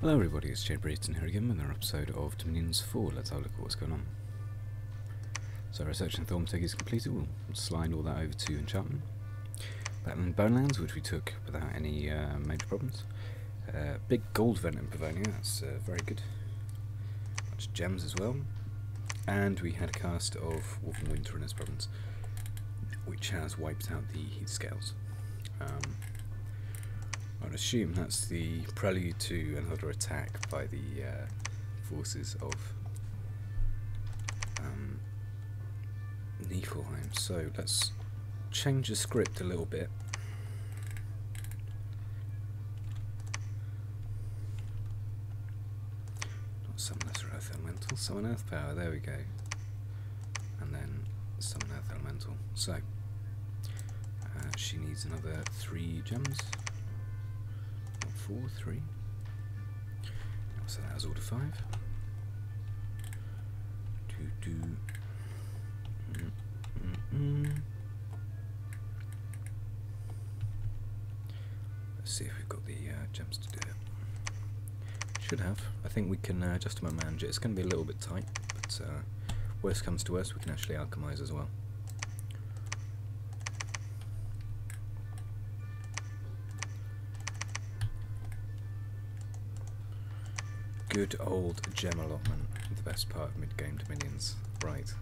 Hello everybody, it's jBrereton here again with another episode of Dominions 4. Let's have a look at what's going on. So research in Thormteg is completed. We'll slide all that over to enchantment. Battle in Bonelands, which we took without any major problems. Big gold event in Pavonia, that's very good. Bunch of gems as well. And we had a cast of Wolf and Winter in this province, which has wiped out the heat scales. I'd assume that's the prelude to another attack by the forces of Niefelheim. So let's change the script a little bit. Not summon lesser earth elemental, summon earth power, there we go. And then summon earth elemental. So she needs another 3 gems. 4, 3. So that was order 5. Let's see if we've got the gems to do it. Should have. I think we can just about manage it. It's going to be a little bit tight, but worst comes to worst, we can actually alchemize as well. Good old gem allotment, the best part of mid-game Dominions. Right.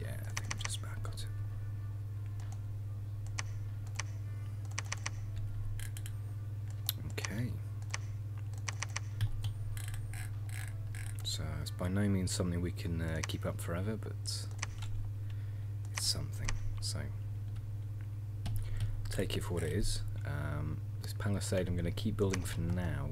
Yeah, I think we just about got it. Okay. So it's by no means something we can keep up forever, but it's something. So take it for what it is. This palisade I'm going to keep building for now.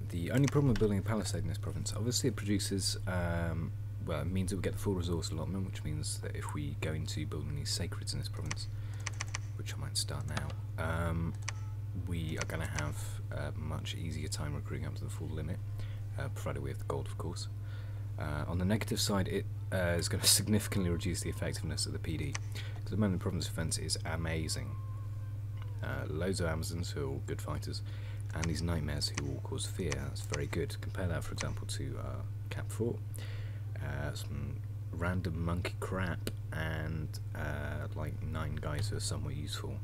The only problem with building a palisade in this province, obviously it produces, well, it means that we get the full resource allotment, which means that if we go into building these sacreds in this province, which I might start now, we are going to have a much easier time recruiting up to the full limit, provided we have the gold, of course. On the negative side, it is going to significantly reduce the effectiveness of the PD, because the moment the province defense is amazing. Loads of Amazons who are all good fighters, and these nightmares who all cause fear. That's very good. Compare that, for example, to Cap 4. Some random monkey crap, and like 9 guys who are somewhat useful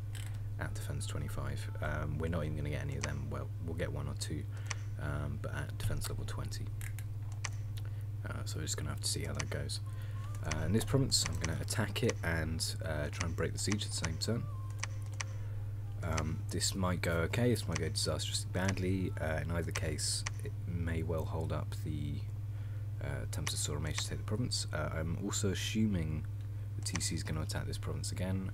at defense 25. We're not even going to get any of them. Well, we'll get 1 or 2, but at defense level 20. So we're just going to have to see how that goes. In this province, I'm going to attack it and try and break the siege at the same turn. This might go okay, this might go disastrously badly. In either case, it may well hold up the attempts of Sauromatia to take the province. I'm also assuming the TC is going to attack this province again.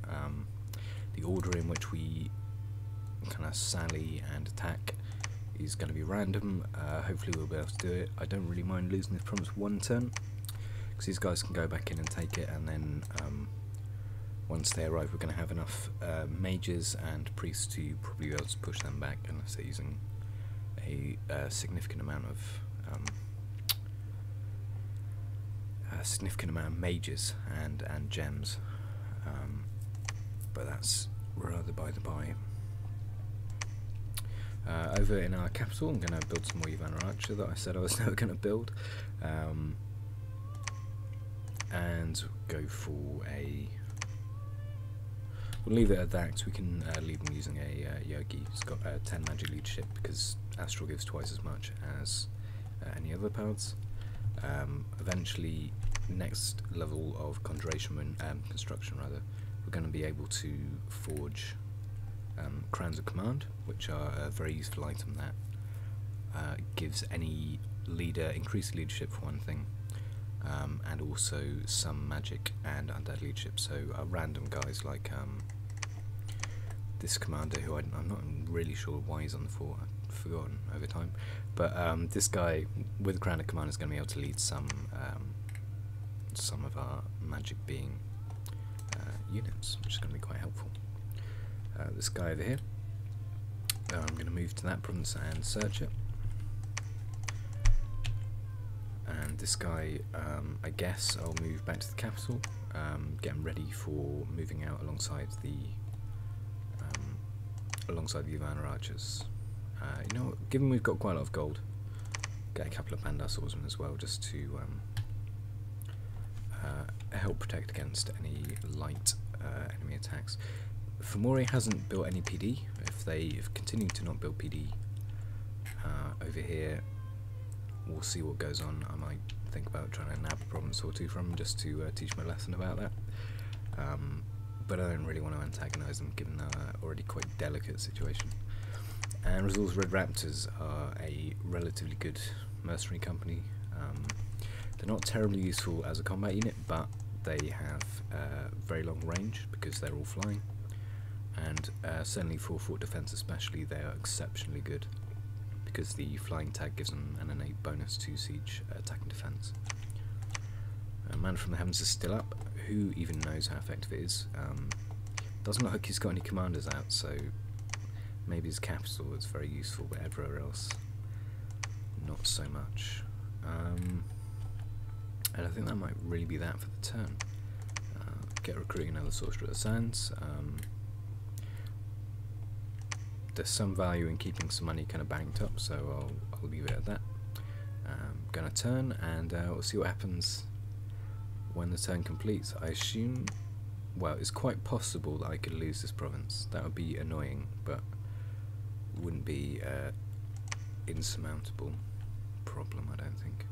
The order in which we kind of sally and attack is going to be random. Hopefully we'll be able to do it. I don't really mind losing this province 1 turn, because these guys can go back in and take it, and then once they arrive, we're going to have enough mages and priests to probably be able to push them back, unless they're using a significant amount of mages and gems. But that's rather by the by. Over in our capital, I'm going to build some more Ivana Archer that I said I was never going to build, and go for a. We'll leave it at that, because we can leave him using a Yogi. He's got 10 magic leadership, because Astral gives twice as much as any other paths. Eventually, next level of conjuration, construction rather, we're going to be able to forge crowns of command, which are a very useful item that gives any leader increased leadership for one thing. And also some magic and undead leadership, so random guys like this commander, who I'm not really sure why he's on the fort, I've forgotten over time, but this guy with Crown of Command is going to be able to lead some of our magic being units, which is going to be quite helpful. This guy over here, I'm going to move to that province and search it. And this guy, I guess I'll move back to the capital, get him ready for moving out alongside the alongside the Ivana archers. You know, given we've got quite a lot of gold, get a couple of Bandar swordsmen as well, just to help protect against any light enemy attacks. Fomori hasn't built any PD. If they continue to not build PD over here, we'll see what goes on. I might think about trying to nab a province or two from them just to teach my lesson about that. But I don't really want to antagonise them, given their already quite delicate situation. And Rizal's Red Raptors are a relatively good mercenary company. They're not terribly useful as a combat unit, but they have very long range because they're all flying. And certainly for fort defence especially, they are exceptionally good, because the flying tag gives them an innate bonus to siege attack and defence. Man from the Heavens is still up. Who even knows how effective it is? Doesn't look like he's got any commanders out, so maybe his capital is very useful, but everywhere else, not so much. And I think that might really be that for the turn. Get recruiting another Sorcerer of the Sands. There's some value in keeping some money kind of banked up, so I'll leave it at that. Gonna turn, and we'll see what happens when the turn completes. I assume, well, it's quite possible that I could lose this province. That would be annoying, but wouldn't be insurmountable problem, I don't think.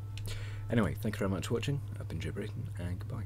Anyway, thank you very much for watching. I've been jBrereton, and goodbye.